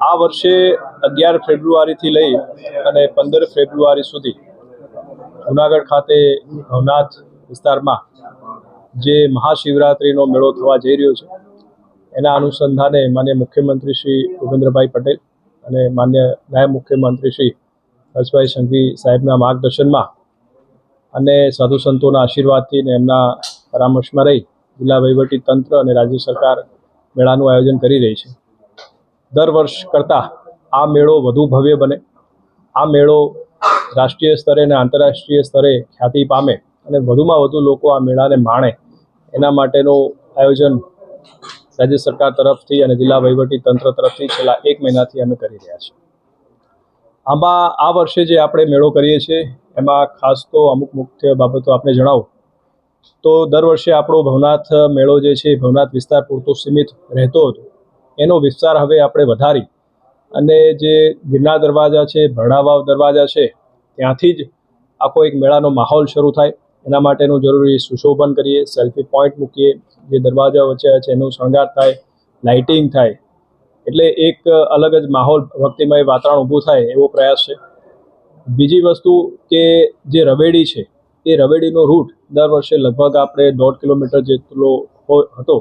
આ વર્ષે 11 ફેબ્રુઆરીથી લઈ અને 15 ફેબ્રુઆરી સુધી જૂનાગઢ ખાતે ભવનાથ વિસ્તારમાં જે મહાશિવરાત્રિનો મેળો થવા જઈ રહ્યો છે એના અનુસંધાને માન્ય મુખ્યમંત્રી શ્રી ભૂપેન્દ્રભાઈ પટેલ અને માન્ય નાયબ મુખ્યમંત્રી શ્રી હર્ષભાઈ સંઘવી સાહેબના માર્ગદર્શનમાં અને સાધુ સંતોના આશીર્વાદથી ને એમના પરામર્શમાં રહી જિલ્લા વહીવટી તંત્ર અને રાજ્ય સરકાર મેળાનું આયોજન કરી રહી છે। દર વર્ષ કરતાં આ મેળો વધુ ભવ્ય બને, આ મેળો રાષ્ટ્રીય સ્તરે અને આંતરરાષ્ટ્રીય સ્તરે ખ્યાતિ પામે અને વધુમાં વધુ લોકો આ મેળાને માણે એના માટેનું આયોજન રાજ્ય સરકાર તરફથી અને જિલ્લા વહીવટી તંત્ર તરફથી છેલ્લા 1 મહિનાથી અમે કરી રહ્યા છીએ। આમાં આ વર્ષે જે આપણે મેળો કરીએ છીએ એમાં ખાસ તો અમુક મુખ્ય બાબતો આપણે જણાવું તો દર વર્ષે આપણો ભવનાથ મેળો જે છે ભવનાથ વિસ્તાર પૂરતો સીમિત રહેતો હતો, એનો વિસ્તાર હવે આપણે વધારી અને જે ગિરનાર દરવાજા છે, ભરણાવાવ દરવાજા છે, ત્યાંથી જ આખો એક મેળાનો માહોલ શરૂ થાય એના માટેનું જરૂરી સુશોભન કરીએ, સેલ્ફી પોઈન્ટ મૂકીએ, જે દરવાજા વચ્ચે છે એનું શણગાર થાય, લાઇટિંગ થાય, એટલે એક અલગ જ માહોલ ભક્તિમય વાતાવરણ ઊભું થાય એવો પ્રયાસ છે। બીજી વસ્તુ કે જે રવેડી છે એ રવેડીનો રૂટ દર વર્ષે લગભગ આપણે 1.5 કિલોમીટર જેટલો હતો,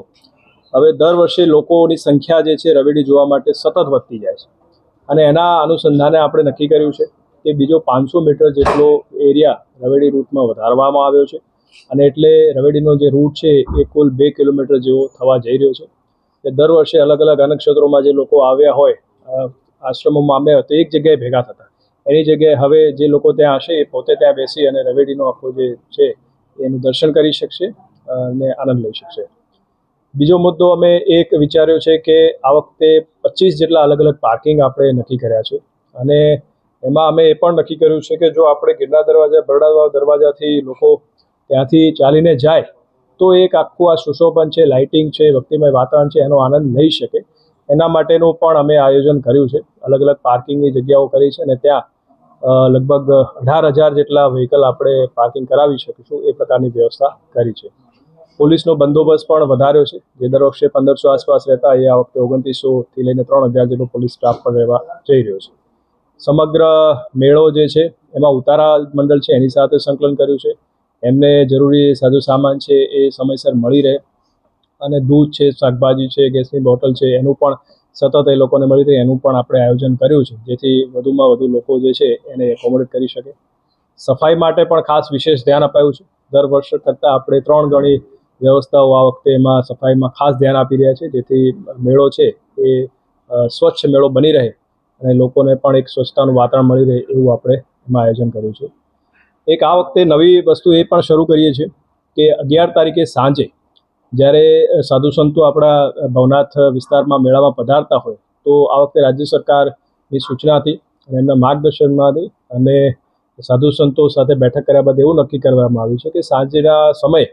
હવે દર વર્ષે લોકોની સંખ્યા જે છે રવેડી જોવા માટે સતત વધતી જાય છે અને એના અનુસંધાને આપણે નક્કી કર્યું છે કે બીજો 500 મીટર જેટલો એરિયા રવેડી રૂટમાં વધારવામાં આવ્યો છે અને એટલે રવેડીનો જે રૂટ છે એ કુલ 2 કિલોમીટર જેવો થવા જઈ રહ્યો છે। કે દર વર્ષે અલગ અલગ અન્નક્ષેત્રોમાં જે લોકો આવ્યા હોય, આશ્રમોમાં આવ્યા હોય તો એક જગ્યાએ ભેગા થતા, એની જગ્યાએ હવે જે લોકો ત્યાં હશે એ પોતે ત્યાં બેસી અને રવેડીનો આખો જે છે એનું દર્શન કરી શકશે અને આનંદ લઈ શકશે। બીજો મુદ્દો અમે એક વિચાર્યો છે કે આ વખતે 25 જેટલા અલગ અલગ પાર્કિંગ આપણે નક્કી કર્યા છે અને એમાં અમે એ પણ નક્કી કર્યું છે કે જો આપણે ગિરનાર દરવાજા, ભરણાવાવ દરવાજાથી લોકો ત્યાંથી ચાલીને જાય તો એક આખું આ સુશોભન છે, લાઇટિંગ છે, ભક્તિમય વાતાવરણ છે, એનો આનંદ લઈ શકે એના માટેનું પણ અમે આયોજન કર્યું છે। અલગ અલગ પાર્કિંગની જગ્યાઓ કરી છે અને ત્યાં લગભગ 18,000 જેટલા વ્હીકલ આપણે પાર્કિંગ કરાવી શકીશું એ પ્રકારની વ્યવસ્થા કરી છે। પોલીસનો બંદોબસ્ત પણ વધાર્યો છે, જે દર વખતે 1500 આસપાસ રહેતા એ આ વખતે 2900થી લઈને 3000 જેટલો પોલીસ સ્ટાફ પણ રહેવા જઈ રહ્યો છે। સમગ્ર મેળો જે છે એમાં ઉતારા મંડળ છે એની સાથે સંકલન કર્યું છે, એમને જરૂરી સાજો સામાન છે એ સમયસર મળી રહે અને દૂધ છે, શાકભાજી છે, ગેસની બોટલ છે એનું પણ સતત એ લોકોને મળી રહે એનું પણ આપણે આયોજન કર્યું છે જેથી વધુમાં વધુ લોકો જે છે એને એકોમોડેટ કરી શકે। સફાઈ માટે પણ ખાસ વિશેષ ધ્યાન અપાયું છે, દર વર્ષ કરતાં આપણે 3 ગણી વ્યવસ્થાઓ આ વખતે એમાં સફાઈમાં ખાસ ધ્યાન આપી રહ્યા છે જેથી મેળો છે એ સ્વચ્છ મેળો બની રહે અને લોકોને પણ એક સ્વચ્છતાનું વાતાવરણ મળી રહે એવું આપણે એમાં આયોજન કર્યું છે। એક આ વખતે નવી વસ્તુ એ પણ શરૂ કરીએ છીએ કે 11 તારીખે સાંજે જ્યારે સાધુ સંતો આપણા ભવનાથ વિસ્તારમાં મેળામાં પધારતા હોય તો આ વખતે રાજ્ય સરકારની સૂચનાથી અને એમના માર્ગદર્શનમાંથી અને સાધુ સંતો સાથે બેઠક કર્યા બાદ એવું નક્કી કરવામાં આવ્યું છે કે સાંજના સમયે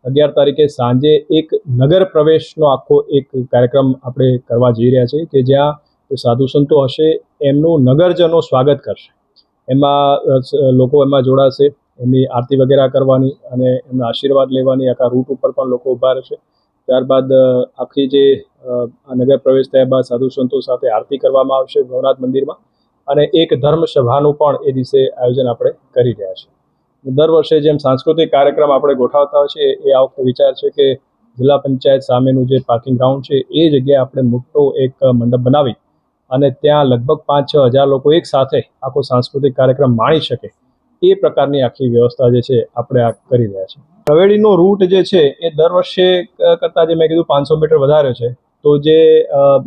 11 તારીખે સાંજે એક નગર પ્રવેશનો આખો એક કાર્યક્રમ આપણે કરવા જઈ રહ્યા છીએ કે જ્યાં સાધુ સંતો હશે એમનું નગરજનો સ્વાગત કરશે, એમાં લોકો એમાં જોડાશે, એમની આરતી વગેરે કરવાની અને એમના આશીર્વાદ લેવાની આખા રૂટ ઉપર પણ લોકો ઊભા રહેશે। ત્યારબાદ આખી જે નગર પ્રવેશ થયા બાદ સાધુ સંતો સાથે આરતી કરવામાં આવશે ભવનાથ મંદિરમાં અને એક ધર્મ સભાનું પણ એ દિવસે આયોજન આપણે કરી રહ્યા છીએ। દર વર્ષે જેમ સાંસ્કૃતિક કાર્યક્રમ આપણે ગોઠવતા હોય છે એ આ વખતે વિચાર છે કે જિલ્લા પંચાયત સામેનું જે પાર્કિંગ ગ્રાઉન્ડ છે એ જગ્યાએ આપણે મોટો એક મંડપ બનાવી અને ત્યાં લગભગ 5-6 હજાર લોકો એક સાથે આખો સાંસ્કૃતિક કાર્યક્રમ માણી શકે એ પ્રકારની આખી વ્યવસ્થા જે છે આપણે આ કરી રહ્યા છીએ। રવેડીનો રૂટ જે છે એ દર વર્ષે કરતાં જે મેં કીધું 500 મીટર વધાર્યો છે, તો જે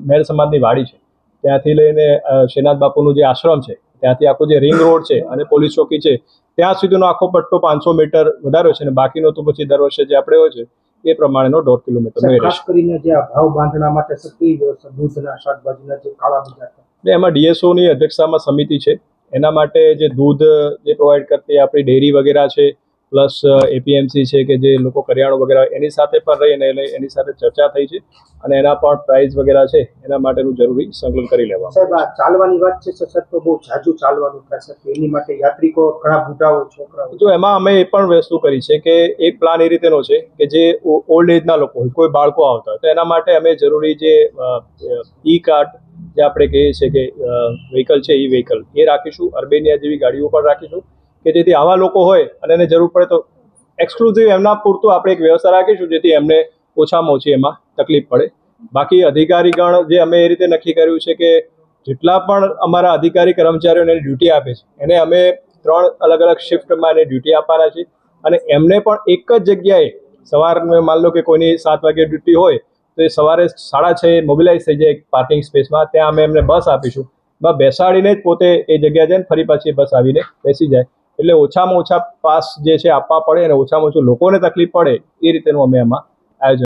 મેર સમાજની વાડી છે ત્યાંથી લઈને શ્રીનાથ બાપુનું જે આશ્રમ છે ત્યાંથી આખો જે રિંગ રોડ છે અને પોલીસ ચોકી છે ત્યાં સુધીનો આખો પટ્ટો 500 મીટર વધાર્યો છે અને બાકીનો તો પછી દર વર્ષે જે આપણે હોય છે એ પ્રમાણેનો 1.5 કિલોમીટરનો એરિયા ખાસ કરીને જે ભાવ બાંધણા માટે સક્રિય વ્યવસ્થા દૂધના, શાકભાજીના જે કાળા બજાર એમાં ડીએસઓની અધ્યક્ષતામાં સમિતિ છે, એના માટે જે દૂધ જે પ્રોવાઈડ કરતી આપણી ડેરી વગેરે છે પ્લસ એપીએમસી છે કે જે લોકો કરિયાણું વગેરે એની સાથે પણ રહીને એની સાથે ચર્ચા થઈ છે અને એના પણ પ્રાઇસ વગેરે છે એના માટેનું જરૂરી સંકલન કરી લેવા। સાહેબ આ ચાલવાની વાત છે સતત તો બહુ ઝાઝું ચાલવાનું થશે, એની માટે યાત્રિકો ઘણા બુઢાઓ છોકરાઓ જો એમાં અમે એ પણ વસ્તુ કરી છે કે એક પ્લાન એ રીતેનો છે કે જે ઓલ્ડ એજના લોકો હોય, કોઈ બાળકો આવતા હોય તો એના માટે અમે જરૂરી જે ઈ કાર્ડ જે આપણે કહીએ છીએ કે વ્હીકલ છે એ વ્હીકલ એ રાખીશું. અર્બેનિયા જેવી ગાડીઓ પણ રાખીશું કે જેથી આવા લોકો હોય અને એને જરૂર પડે તો એક્સક્લુઝિવ એમના પૂરતું આપણે એક વ્યવસ્થા રાખીશું જેથી એમને ઓછામાં ઓછી એમાં તકલીફ પડે. બાકી અધિકારીગણ જે અમે એ રીતે નક્કી કર્યું છે કે જેટલા પણ અમારા અધિકારી કર્મચારીઓને ડ્યુટી આપે છે એને અમે 3 અલગ અલગ શિફ્ટમાં એને ડ્યુટી આપવાના છે અને એમને પણ એક જ જગ્યાએ સવારમાં માન લો કે કોઈની 7 વાગે ડ્યુટી હોય તો એ સવારે 6:30 મોબિલાઇઝ થઈ જાય પાર્કિંગ સ્પેસમાં, ત્યાં અમે એમને બસ આપીશું. બસ બેસાડીને જ પોતે એ જગ્યાએ જઈને ફરી પાછી બસ આવીને બેસી જાય. એટલે ઓછામાં ઓછા પાસ જે છે આપવા પડે અને ઓછામાં ઓછું લોકોને તકલીફ પડે એ રીતેનું અમે એમાં આયોજન